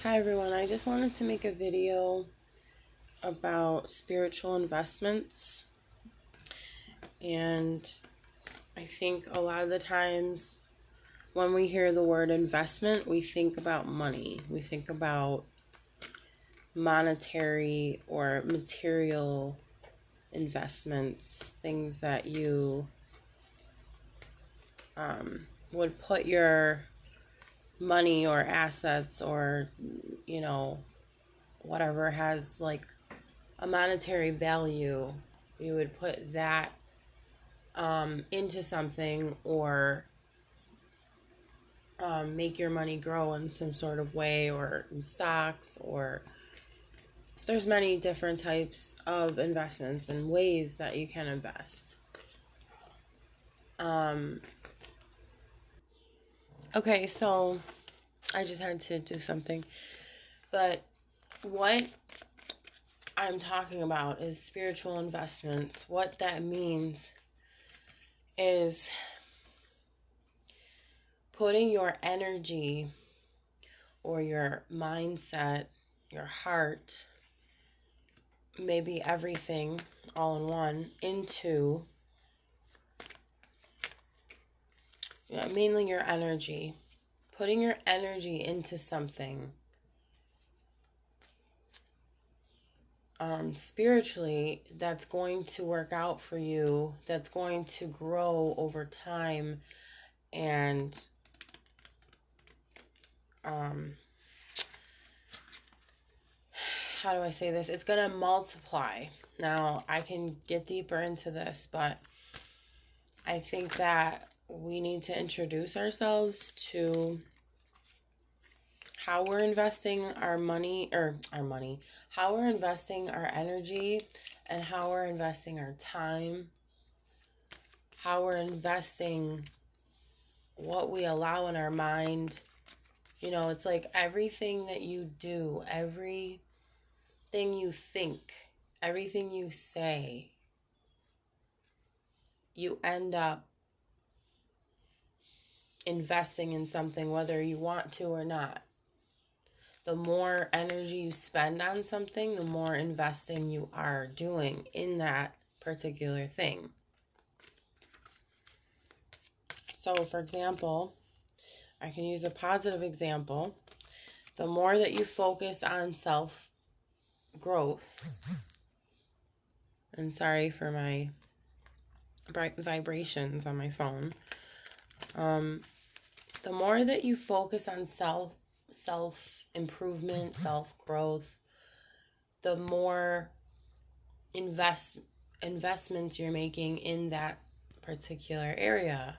Hi everyone, I just wanted to make a video about spiritual investments. And I think a lot of the times when we hear the word investment, we think about money. We think about monetary or material investments, things that you would put your money or assets or, whatever has like a monetary value, you would put that into something or make your money grow in some sort of way or in stocks, or there's many different types of investments and ways that you can invest. Okay, so I just had to do something. But what I'm talking about is spiritual investments. What that means is putting your energy or your mindset, your heart, maybe everything all in one, into mainly your energy. Putting your energy into something spiritually that's going to work out for you, that's going to grow over time, and how do I say this? It's going to multiply. Now, I can get deeper into this, but I think that we need to introduce ourselves to how we're investing how we're investing our energy, and how we're investing our time, how we're investing what we allow in our mind. It's like everything that you do, everything you think, everything you say, you end up investing in something whether you want to or not. The more energy you spend on something, the more investing you are doing in that particular thing. So, for example, I can use a positive example. The more that you focus on self growth, and sorry for my vibrations on my phone, the more that you focus on self improvement, self growth, the more investments you're making in that particular area,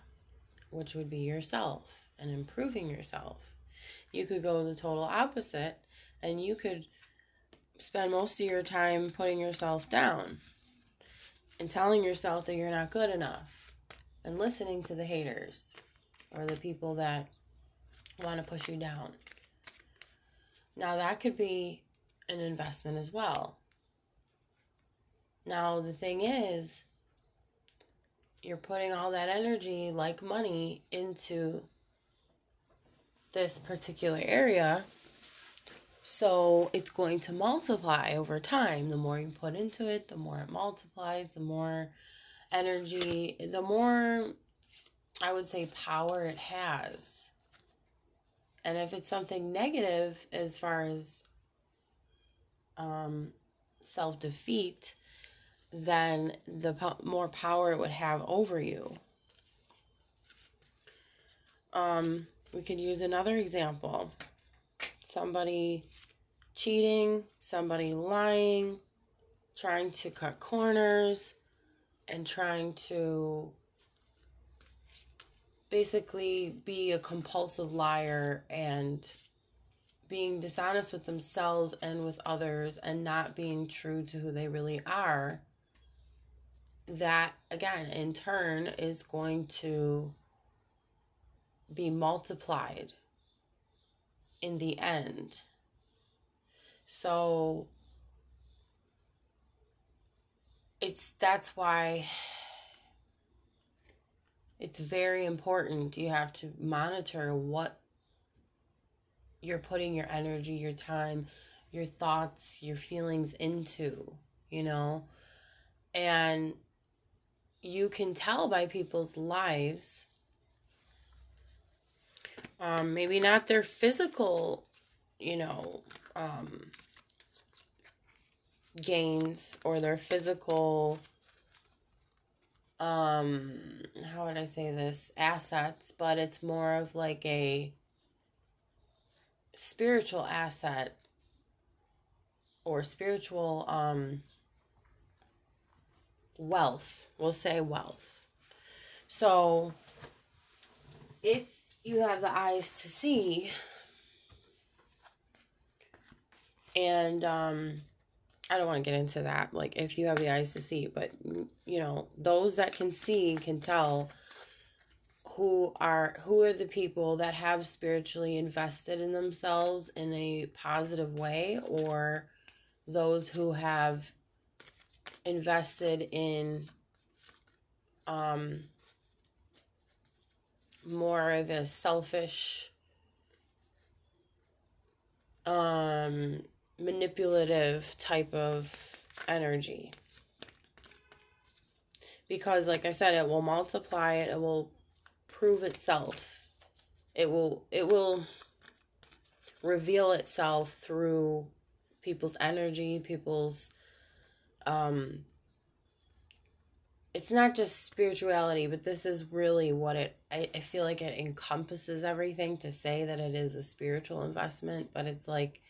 which would be yourself and improving yourself. You could go the total opposite, and you could spend most of your time putting yourself down and telling yourself that you're not good enough, and listening to the haters or the people that want to push you down. Now, that could be an investment as well. Now, the thing is, you're putting all that energy, like money, into this particular area, so it's going to multiply over time. The more you put into it, the more it multiplies, the more energy, the more, I would say, power it has. And if it's something negative as far as self-defeat, then the more power it would have over you. We could use another example. Somebody cheating, somebody lying, trying to cut corners, and trying to basically be a compulsive liar and being dishonest with themselves and with others, and not being true to who they really are. That, again, in turn, is going to be multiplied in the end. So that's why it's very important. You have to monitor what you're putting your energy, your time, your thoughts, your feelings into, you know? And you can tell by people's lives, maybe not their physical, you know, gains or their physical, how would I say this, assets, but it's more of like a spiritual asset or spiritual wealth. We'll say wealth. So if you have the eyes to see, and I don't want to get into that, like if you have the eyes to see, but you know, those that can see can tell who are the people that have spiritually invested in themselves in a positive way, or those who have invested in more of a selfish, manipulative type of energy. Because like I said, it will multiply, it will prove itself. It will reveal itself through people's energy, people's it's not just spirituality, but this is really what I feel like it encompasses everything to say that it is a spiritual investment, but it's like,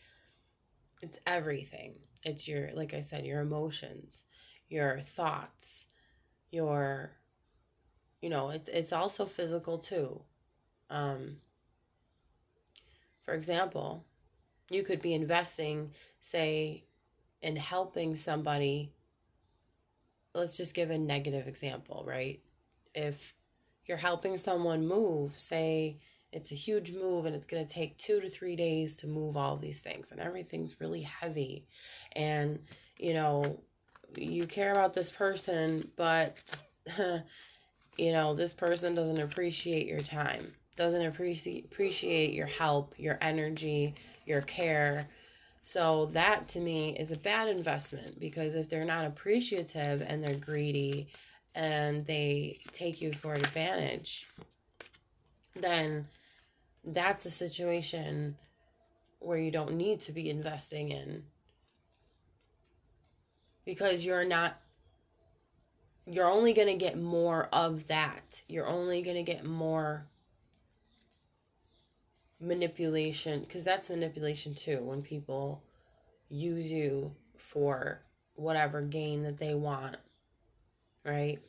it's everything. It's your, like I said, your emotions, your thoughts, your, you know, it's also physical too. For example, you could be investing, say, in helping somebody. Let's just give a negative example, right? If you're helping someone move, say it's a huge move and it's going to take 2 to 3 days to move all these things and everything's really heavy, and you know, you care about this person, but you know, this person doesn't appreciate your time, doesn't appreciate your help, your energy, your care. So that to me is a bad investment, because if they're not appreciative and they're greedy and they take you for advantage, then that's a situation where you don't need to be investing in, because you're only going to get more of that. You're only going to get more manipulation, because that's manipulation too, when people use you for whatever gain that they want, right?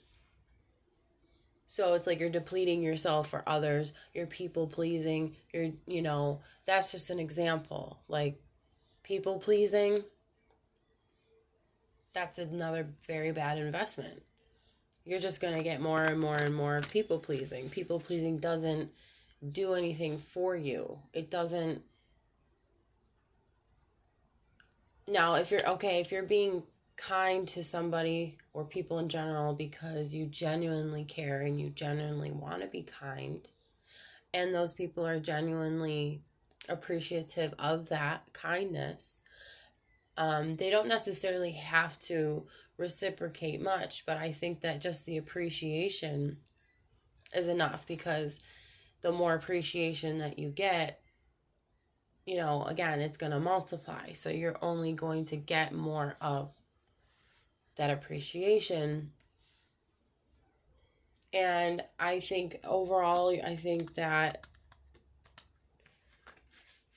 So it's like you're depleting yourself for others, you're people pleasing, you know, that's just an example. Like people pleasing, that's another very bad investment. You're just going to get more and more and more of people pleasing. People pleasing doesn't do anything for you. It doesn't. Now, if you're being kind to somebody or people in general because you genuinely care and you genuinely want to be kind, and those people are genuinely appreciative of that kindness, they don't necessarily have to reciprocate much, but I think that just the appreciation is enough, because the more appreciation that you get, you know, again, it's going to multiply. So you're only going to get more of that appreciation. And I think overall, I think that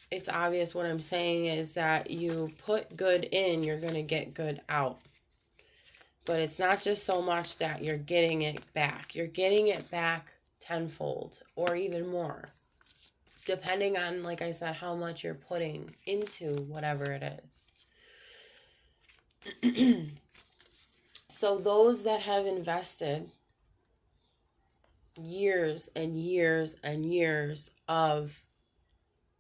it's obvious what I'm saying is that you put good in, you're going to get good out. But it's not just so much that you're getting it back. You're getting it back tenfold or even more, depending on, like I said, how much you're putting into whatever it is. So those that have invested years and years and years of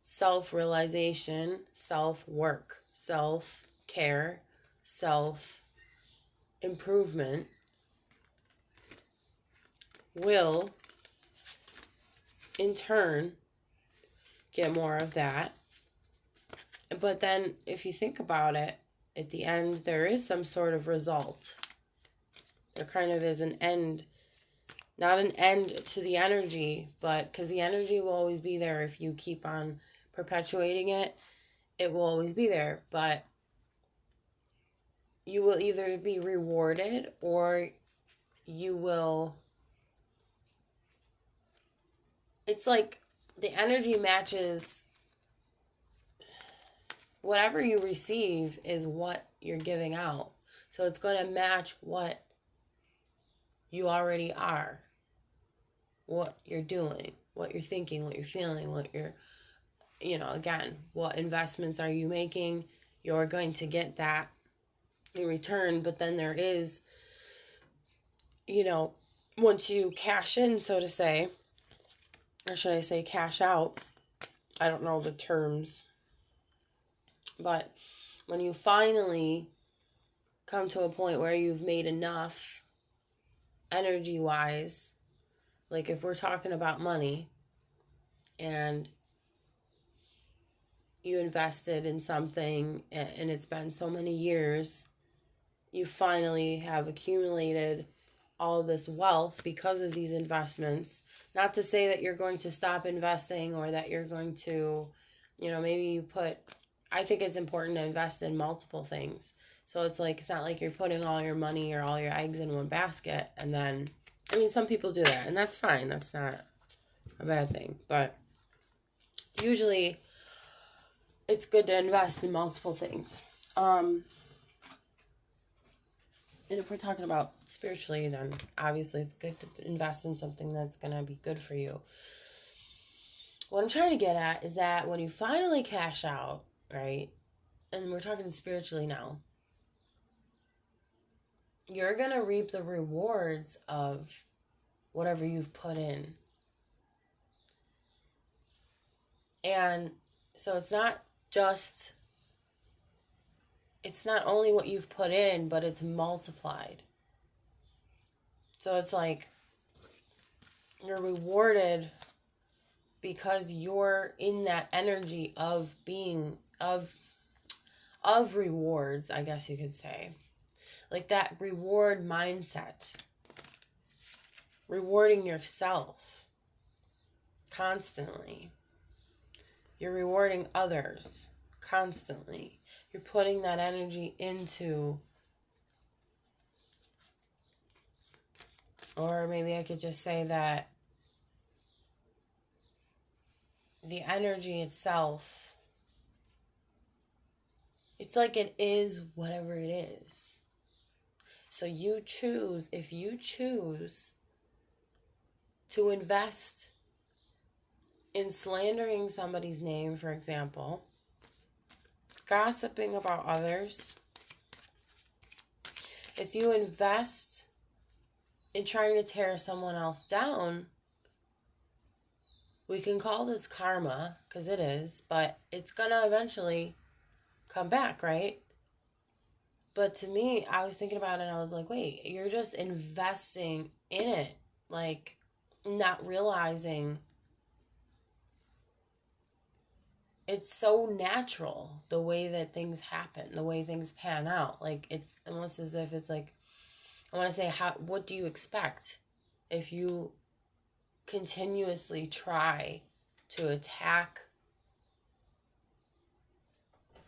self-realization, self-work, self-care, self-improvement will, in turn, get more of that. But then if you think about it, at the end, there is some sort of result. There kind of is an end, not an end to the energy, but because the energy will always be there if you keep on perpetuating it, it will always be there. But you will either be rewarded or you will, it's like the energy matches whatever you receive is what you're giving out. So it's going to match what you already are, what you're doing, what you're thinking, what you're feeling, what you're, again, what investments are you making? You're going to get that in return. But then there is, once you cash in, so to say, or should I say cash out? I don't know the terms. But when you finally come to a point where you've made enough energy-wise, like if we're talking about money and you invested in something and it's been so many years, you finally have accumulated all this wealth because of these investments. Not to say that you're going to stop investing or that you're going to, maybe you put, I think it's important to invest in multiple things. So it's not like you're putting all your money or all your eggs in one basket and then, some people do that and that's fine. That's not a bad thing. But usually it's good to invest in multiple things. And if we're talking about spiritually, then obviously it's good to invest in something that's going to be good for you. What I'm trying to get at is that when you finally cash out, right, and we're talking spiritually now, you're going to reap the rewards of whatever you've put in. And so it's not only what you've put in, but it's multiplied. So it's like you're rewarded because you're in that energy of being, of rewards, I guess you could say. Like that reward mindset. Rewarding yourself constantly. You're rewarding others constantly. You're putting that energy into, or maybe I could just say that the energy itself, it's like it is whatever it is. So if you choose to invest in slandering somebody's name, for example, gossiping about others, if you invest in trying to tear someone else down, we can call this karma, because it is, but it's going to eventually come back, right? But to me, I was thinking about it and I was like, wait, you're just investing in it, like not realizing it's so natural the way that things happen, the way things pan out. Like it's almost as if it's like, I want to say, what do you expect if you continuously try to attack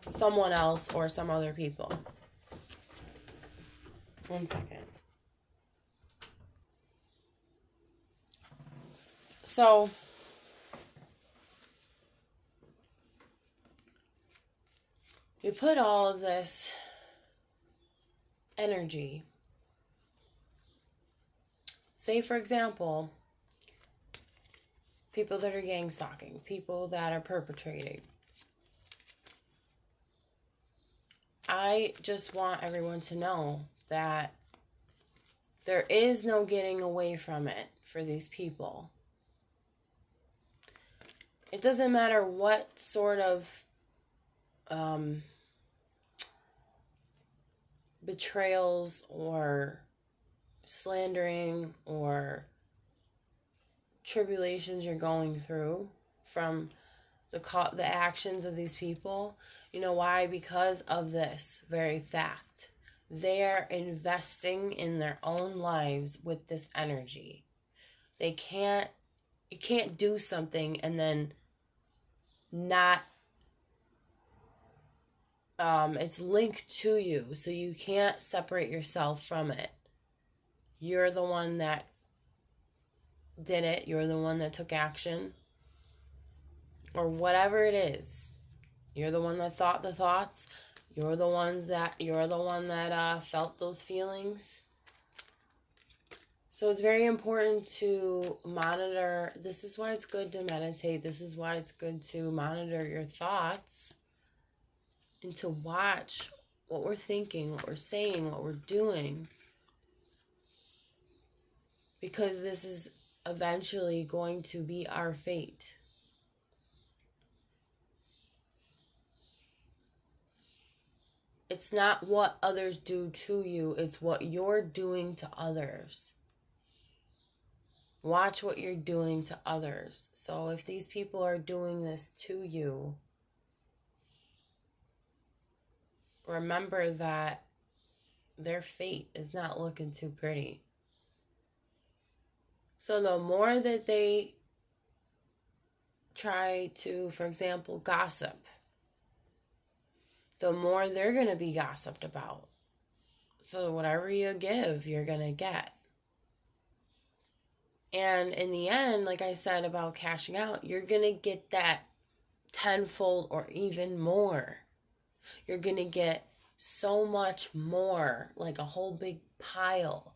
someone else or some other people? 1 second. So, you put all of this energy. Say, for example, people that are gang stalking, people that are perpetrating. I just want everyone to know that there is no getting away from it for these people. It doesn't matter what sort of betrayals or slandering or tribulations you're going through from the actions of these people. You know why? Because of this very fact. They are investing in their own lives with this energy. You can't do something and then not, it's linked to you, so you can't separate yourself from it. You're the one that did it. You're the one that took action. Or whatever it is. You're the one that thought the thoughts. You're the one that felt those feelings. So it's very important to monitor. This is why it's good to meditate. This is why it's good to monitor your thoughts and to watch what we're thinking, what we're saying, what we're doing. Because this is eventually going to be our fate. It's not what others do to you, it's what you're doing to others. Watch what you're doing to others. So if these people are doing this to you, remember that their fate is not looking too pretty. So the more that they try to, for example, gossip, the more they're going to be gossiped about. So whatever you give, you're going to get. And in the end, like I said about cashing out, you're going to get that tenfold or even more. You're going to get so much more, like a whole big pile.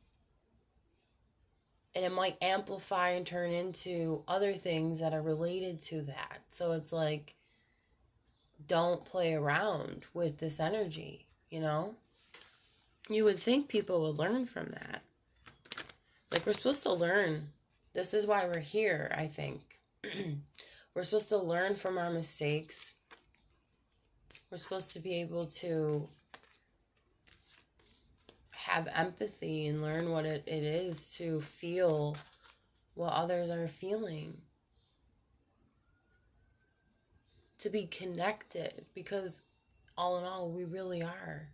And it might amplify and turn into other things that are related to that. So it's like, don't play around with this energy, you know? You would think people would learn from that. Like, we're supposed to learn. This is why we're here, I think. We're supposed to learn from our mistakes. We're supposed to be able to have empathy and learn what it is to feel what others are feeling. To be connected, because all in all, we really are.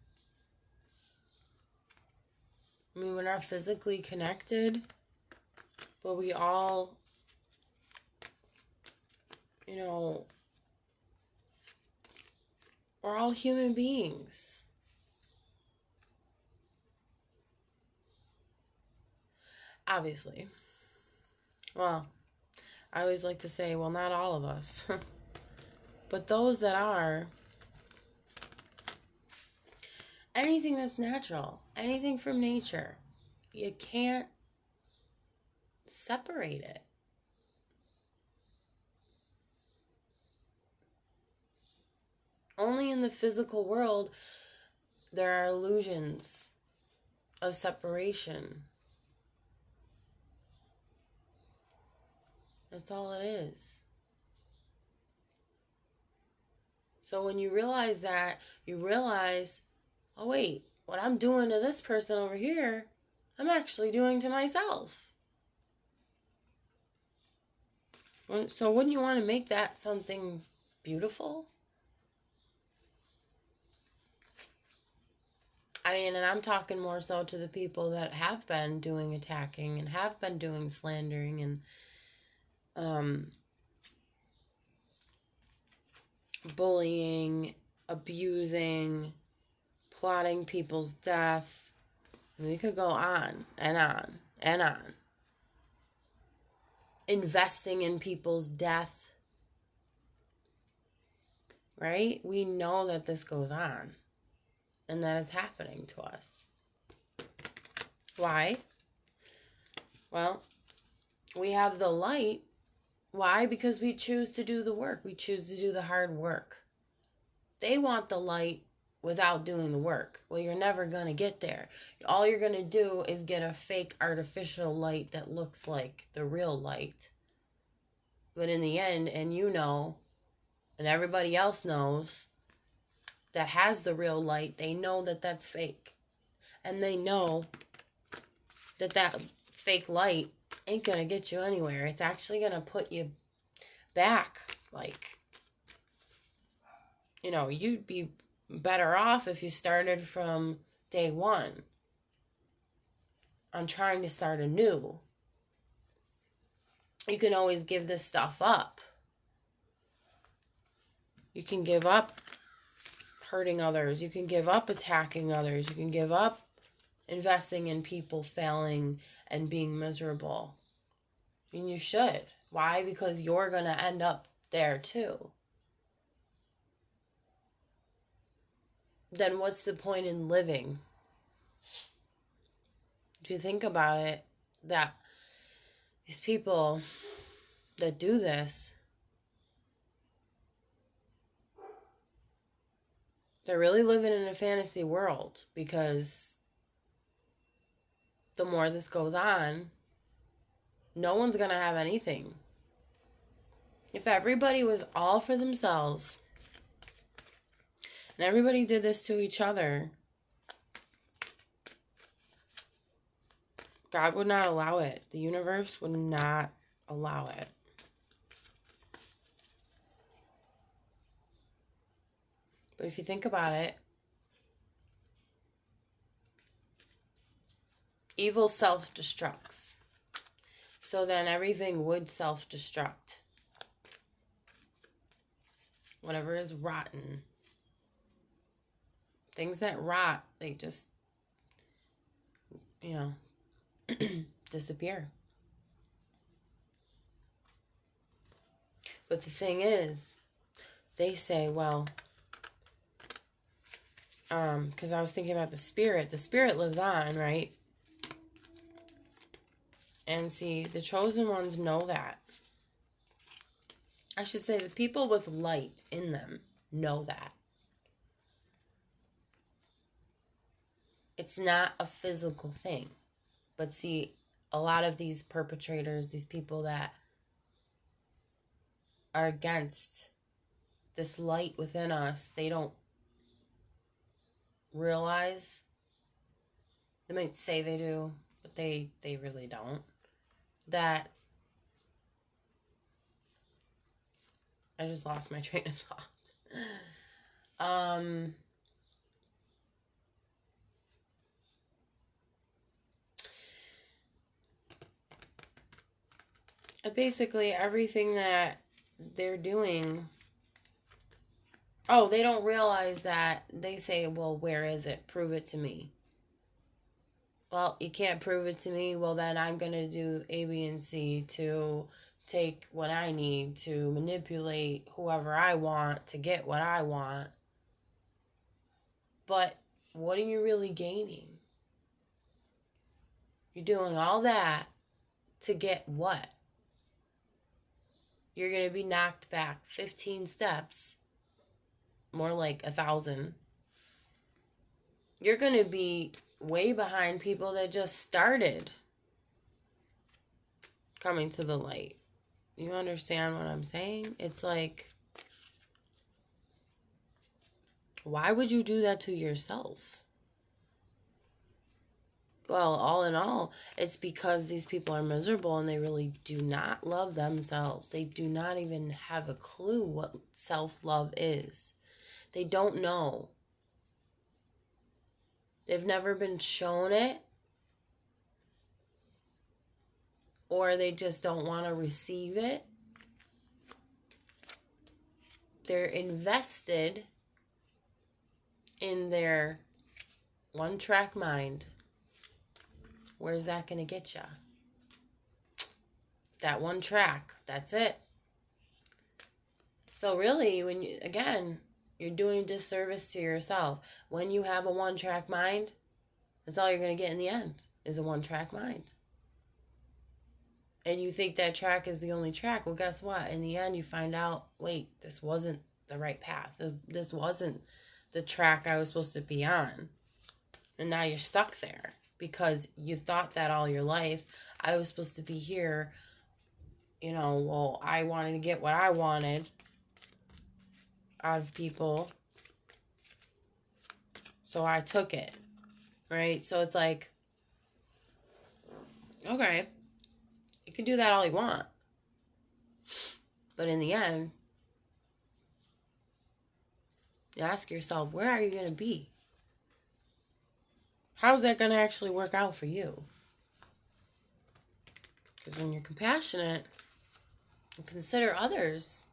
I mean, we're not physically connected, but we all, you know, we're all human beings. Obviously. Well, I always like to say, well, not all of us. But those that are, anything that's natural, anything from nature, you can't separate it. Only in the physical world there are illusions of separation. That's all it is. So when you realize that, you realize, oh wait, what I'm doing to this person over here, I'm actually doing to myself. So wouldn't you want to make that something beautiful? I mean, and I'm talking more so to the people that have been doing attacking and have been doing slandering and bullying, abusing, plotting people's death. And we could go on and on and on. Investing in people's death. Right? We know that this goes on and that it's happening to us. Why? Well, we have the light. Why? Because we choose to do the work. We choose to do the hard work. They want the light without doing the work. Well, you're never going to get there. All you're going to do is get a fake artificial light that looks like the real light. But in the end, and you know, and everybody else knows, that has the real light, they know that that's fake. And they know that that fake light ain't going to get you anywhere. It's actually going to put you back, like, you'd be better off if you started from day one on trying to start anew. You can always give this stuff up. You can give up hurting others. You can give up attacking others. You can give up investing in people failing and being miserable. And you should. Why? Because you're going to end up there too. Then what's the point in living? If you think about it, that these people that do this, they're really living in a fantasy world, because the more this goes on, no one's going to have anything. If everybody was all for themselves and everybody did this to each other, God would not allow it. The universe would not allow it. But if you think about it, evil self-destructs. So then everything would self-destruct. Whatever is rotten. Things that rot, they just, disappear. But the thing is, they say, well, because I was thinking about the spirit lives on, right? And see, the chosen ones know that. I should say the people with light in them know that. It's not a physical thing. But see, a lot of these perpetrators, these people that are against this light within us, they don't realize. They might say they do, but they really don't. That I just lost my train of thought. Basically, everything that they're doing, they don't realize that. They say, well, where is it? Prove it to me. Well, you can't prove it to me. Well, then I'm going to do A, B, and C to take what I need to manipulate whoever I want to get what I want. But what are you really gaining? You're doing all that to get what? You're going to be knocked back 15 steps, more like 1,000. You're going to be way behind people that just started coming to the light. You understand what I'm saying? It's like, why would you do that to yourself? Well, all in all, it's because these people are miserable and they really do not love themselves. They do not even have a clue what self-love is. They don't know. They've never been shown it. Or they just don't want to receive it. They're invested in their one-track mind. Where's that going to get you? That one track. That's it. So really, you're doing disservice to yourself. When you have a one-track mind, that's all you're going to get in the end, is a one-track mind. And you think that track is the only track. Well, guess what? In the end, you find out, wait, this wasn't the right path. This wasn't the track I was supposed to be on. And now you're stuck there because you thought that all your life. I was supposed to be here. I wanted to get what I wanted out of people. So I took it. Right? So it's like, okay, you can do that all you want. But in the end, You ask yourself, where are you going to be? How's that going to actually work out for you? Because when you're compassionate, and consider others,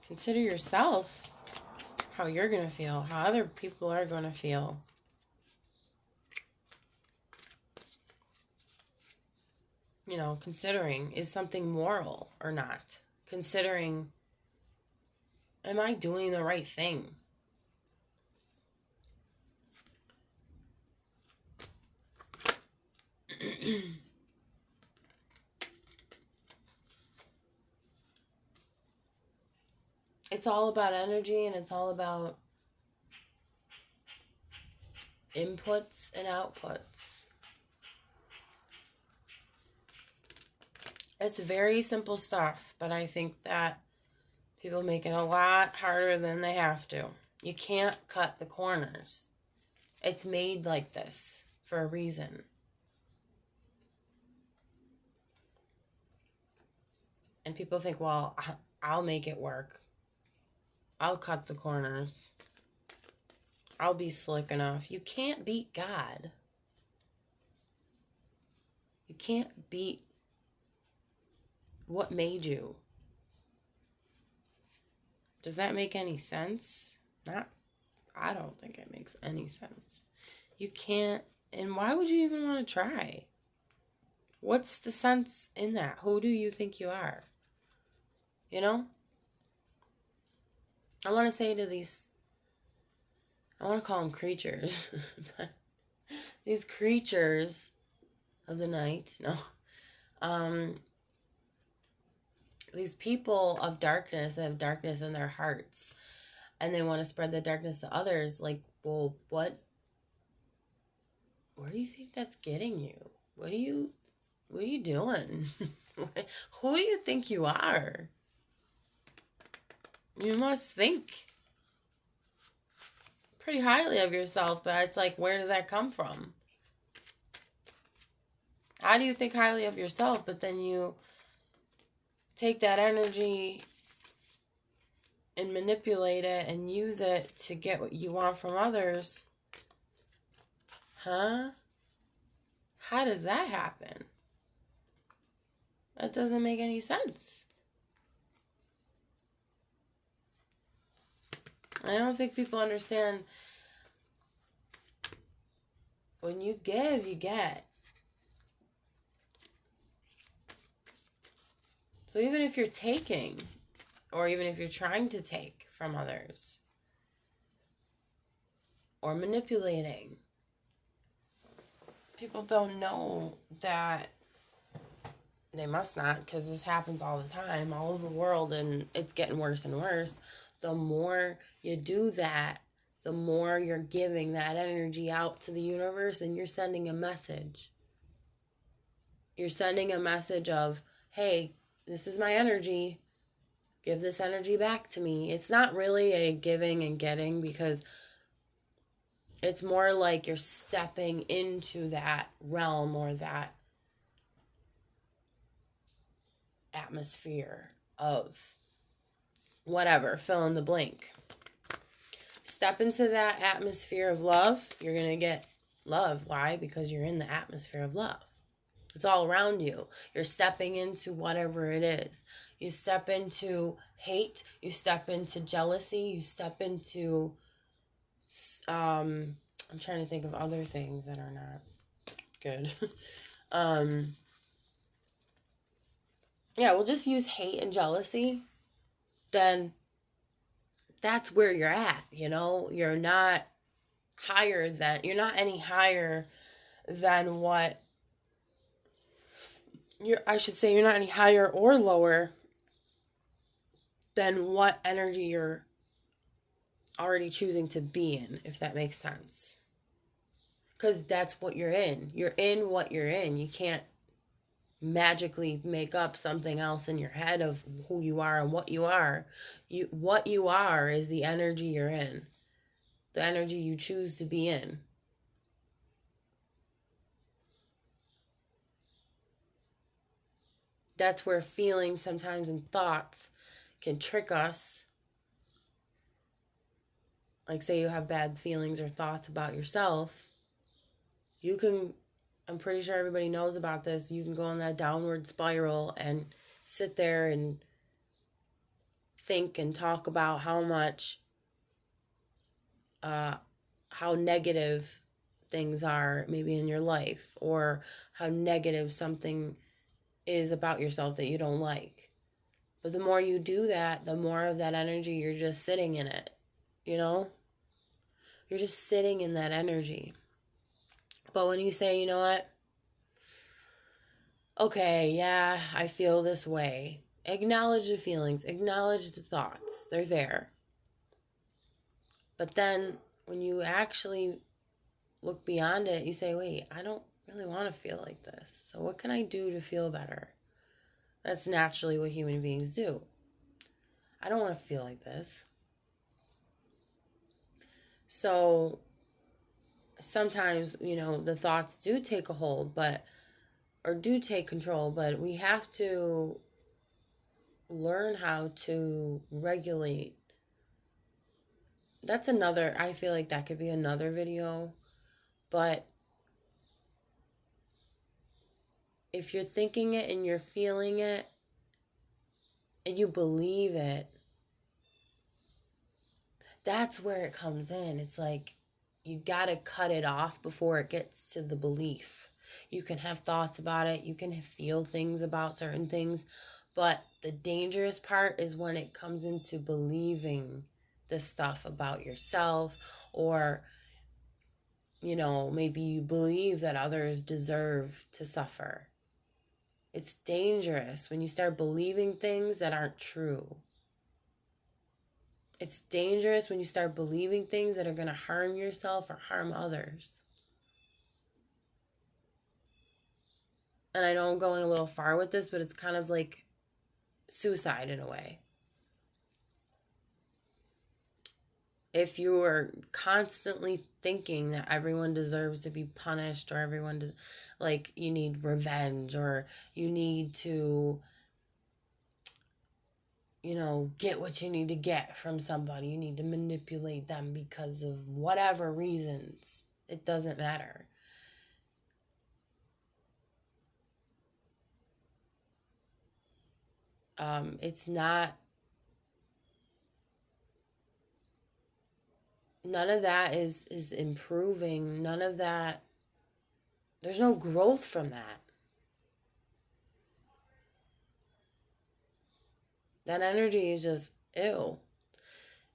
consider yourself, how you're going to feel, how other people are going to feel. You know, considering, is something moral or not? Considering, am I doing the right thing? It's all about energy, and it's all about inputs and outputs. It's very simple stuff, but I think that people make it a lot harder than they have to. You can't cut the corners. It's made like this for a reason. And people think, well, I'll make it work. I'll cut the corners. I'll be slick enough. You can't beat God. You can't beat what made you. Does that make any sense? I don't think it makes any sense. You can't, and why would you even want to try? What's the sense in that? Who do you think you are? You know? I want to say to these, I want to call them creatures. These creatures of the night, no. These people of darkness that have darkness in their hearts, and they want to spread the darkness to others. Like, well, where do you think that's getting you? What are you doing? Who do you think you are? You must think pretty highly of yourself, but it's like, where does that come from? How do you think highly of yourself, but then you take that energy and manipulate it and use it to get what you want from others? Huh? How does that happen? That doesn't make any sense. I don't think people understand. When you give, you get. So even if you're taking, or even if you're trying to take from others, or manipulating, people don't know that. They must not, because this happens all the time, all over the world, and it's getting worse and worse. The more you do that, the more you're giving that energy out to the universe, and you're sending a message. You're sending a message of, hey, this is my energy. Give this energy back to me. It's not really a giving and getting, because it's more like you're stepping into that realm or that atmosphere of whatever, fill in the blank. Step into that atmosphere of love, you're going to get love. Why? Because you're in the atmosphere of love. It's all around you. You're stepping into whatever it is. You step into hate, you step into jealousy, you step into I'm trying to think of other things that are not good. Yeah, we'll just use hate and jealousy. Then that's where you're at, you know? You're not you're not any higher than what I should say you're not any higher or lower than what energy you're already choosing to be in, if that makes sense. Because that's what you're in. You're in what you're in. You can't magically make up something else in your head of who you are and what you are. What you are is the energy you're in. The energy you choose to be in. That's where feelings sometimes and thoughts can trick us like say you have bad feelings or thoughts about yourself, you can, I'm pretty sure everybody knows about this, you can go on that downward spiral and sit there and think and talk about how much, how negative things are maybe in your life, or how negative something is about yourself that you don't like. But the more you do that, the more of that energy, you're just sitting in it, you know? You're just sitting in that energy. But when you say, you know what? Okay, yeah, I feel this way. Acknowledge the feelings, acknowledge the thoughts. They're there. But then when you actually look beyond it, you say, wait, I don't really want to feel like this. So what can I do to feel better? That's naturally what human beings do. I don't want to feel like this. So sometimes, the thoughts do take a hold, or do take control, but we have to learn how to regulate. I feel like that could be another video, but if you're thinking it and you're feeling it and you believe it, that's where it comes in. It's like you got to cut it off before it gets to the belief. You can have thoughts about it, you can feel things about certain things, but the dangerous part is when it comes into believing the stuff about yourself, or maybe you believe that others deserve to suffer. It's dangerous when you start believing things that aren't true. It's dangerous when you start believing things that are going to harm yourself or harm others. And I know I'm going a little far with this, but it's kind of like suicide in a way. If you are constantly thinking that everyone deserves to be punished, or you need revenge, or you need to, get what you need to get from somebody, you need to manipulate them because of whatever reasons, it doesn't matter. It's not, none of that is improving. None of that, there's no growth from that. That energy is just ill.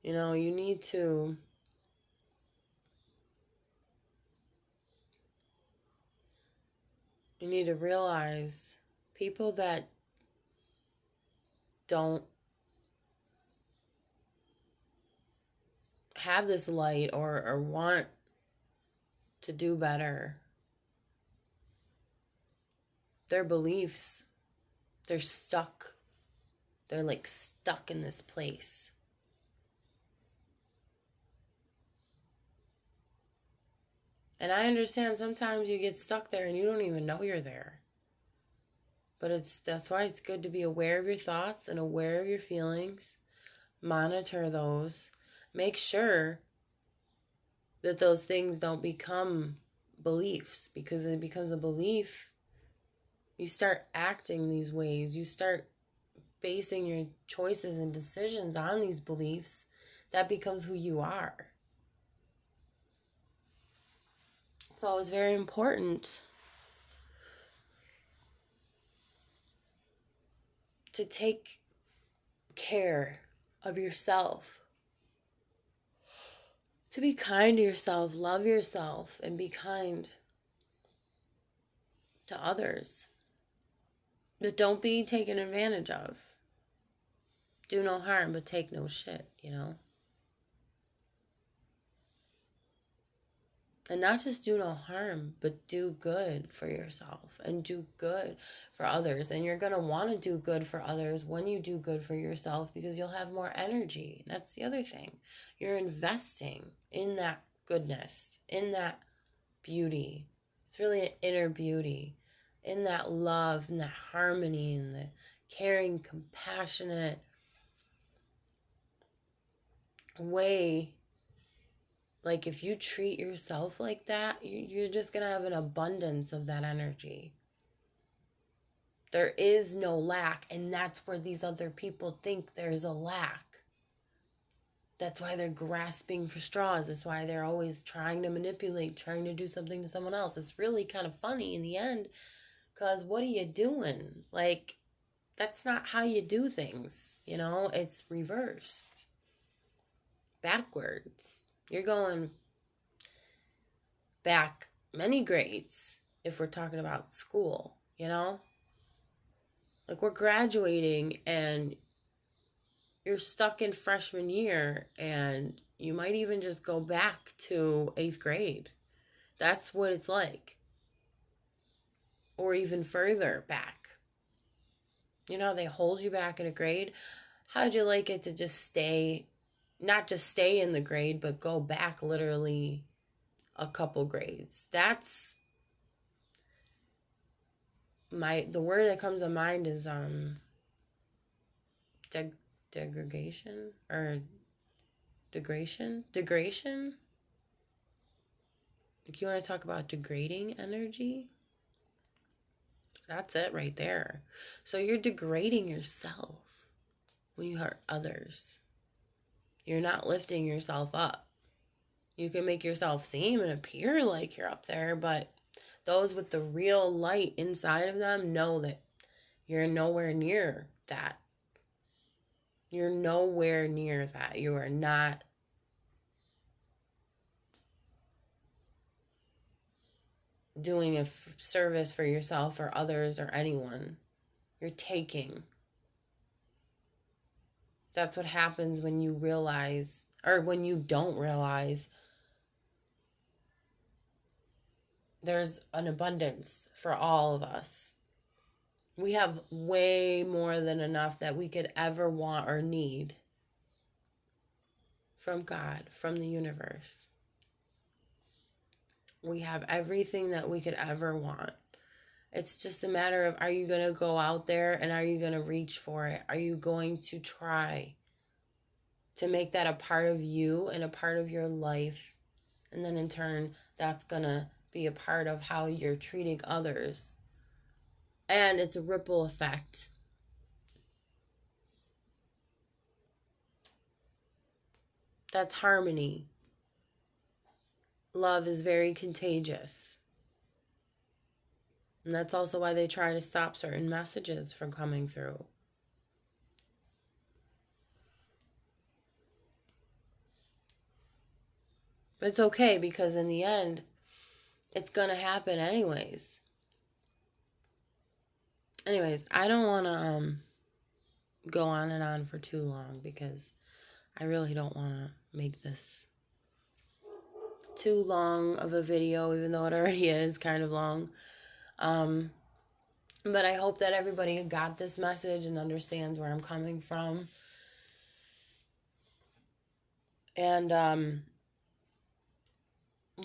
You need to realize people that don't have this light, or want to do better, their beliefs, they're stuck. They're like stuck in this place. And I understand sometimes you get stuck there and you don't even know you're there. But that's why it's good to be aware of your thoughts and aware of your feelings. Monitor those. Make sure that those things don't become beliefs, because it becomes a belief. You start acting these ways. You start basing your choices and decisions on these beliefs. That becomes who you are. So it's very important to take care of yourself, to be kind to yourself, love yourself, and be kind to others. But don't be taken advantage of. Do no harm, but take no shit, And not just do no harm, but do good for yourself and do good for others. And you're going to want to do good for others when you do good for yourself, because you'll have more energy. That's the other thing. You're investing in that goodness, in that beauty. It's really an inner beauty, in that love, in that harmony, in the caring, compassionate way Like, if you treat yourself like that, you're just going to have an abundance of that energy. There is no lack, and that's where these other people think there's a lack. That's why they're grasping for straws. That's why they're always trying to manipulate, trying to do something to someone else. It's really kind of funny in the end, because what are you doing? Like, that's not how you do things, you know? It's reversed. Backwards. You're going back many grades if we're talking about school, you know? Like, we're graduating and you're stuck in freshman year, and you might even just go back to 8th grade. That's what it's like. Or even further back. You know, they hold you back in a grade. How'd you like it to just stay, not just stay in the grade, but go back literally a couple grades? That's the word that comes to mind is degradation or degradation. Like, you want to talk about degrading energy? That's it right there. So you're degrading yourself when you hurt others. You're not lifting yourself up. You can make yourself seem and appear like you're up there, but those with the real light inside of them know that you're nowhere near that. You're nowhere near that. You are not doing a service for yourself or others or anyone. You're taking. That's what happens when you realize, or when you don't realize, there's an abundance for all of us. We have way more than enough that we could ever want or need from God, from the universe. We have everything that we could ever want. It's just a matter of, are you going to go out there and are you going to reach for it? Are you going to try to make that a part of you and a part of your life? And then in turn, that's going to be a part of how you're treating others. And it's a ripple effect. That's harmony. Love is very contagious. And that's also why they try to stop certain messages from coming through. But it's okay, because in the end, it's going to happen anyways. Anyways, I don't want to go on and on for too long, because I really don't want to make this too long of a video, even though it already is kind of long. But I hope that everybody got this message and understands where I'm coming from. And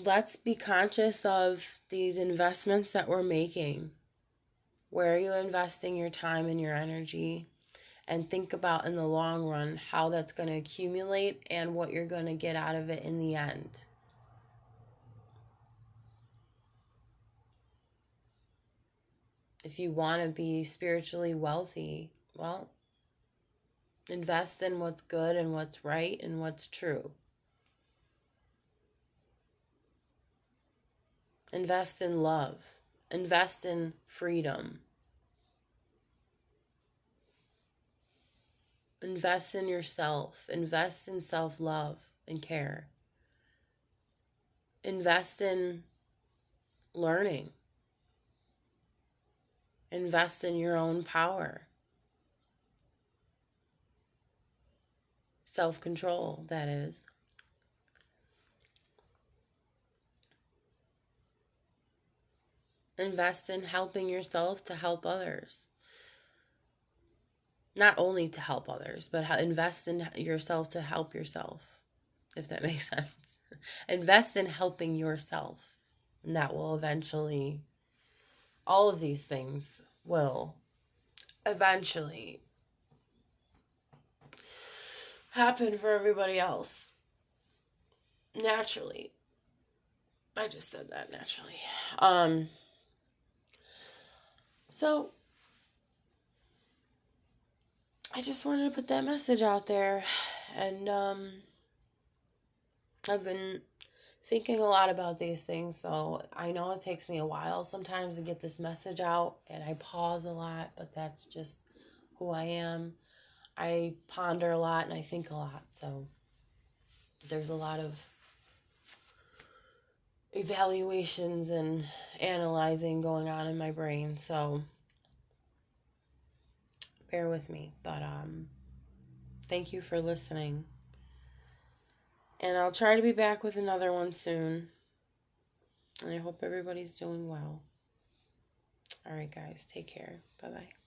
let's be conscious of these investments that we're making. Where are you investing your time and your energy? And think about, in the long run, how that's going to accumulate and what you're going to get out of it in the end. If you want to be spiritually wealthy, well, invest in what's good and what's right and what's true. Invest in love. Invest in freedom. Invest in yourself. Invest in self-love and care. Invest in learning. Invest in your own power. Self-control, that is. Invest in helping yourself to help others. Not only to help others, but invest in yourself to help yourself, if that makes sense. Invest in helping yourself, and that will eventually, all of these things will eventually happen for everybody else. naturally. I just said that naturally. So I just wanted to put that message out there. And I've been thinking a lot about these things, so I know it takes me a while sometimes to get this message out, and I pause a lot, but that's just who I am. I ponder a lot and I think a lot, so there's a lot of evaluations and analyzing going on in my brain, so bear with me. But thank you for listening. And I'll try to be back with another one soon. And I hope everybody's doing well. All right, guys, take care. Bye-bye.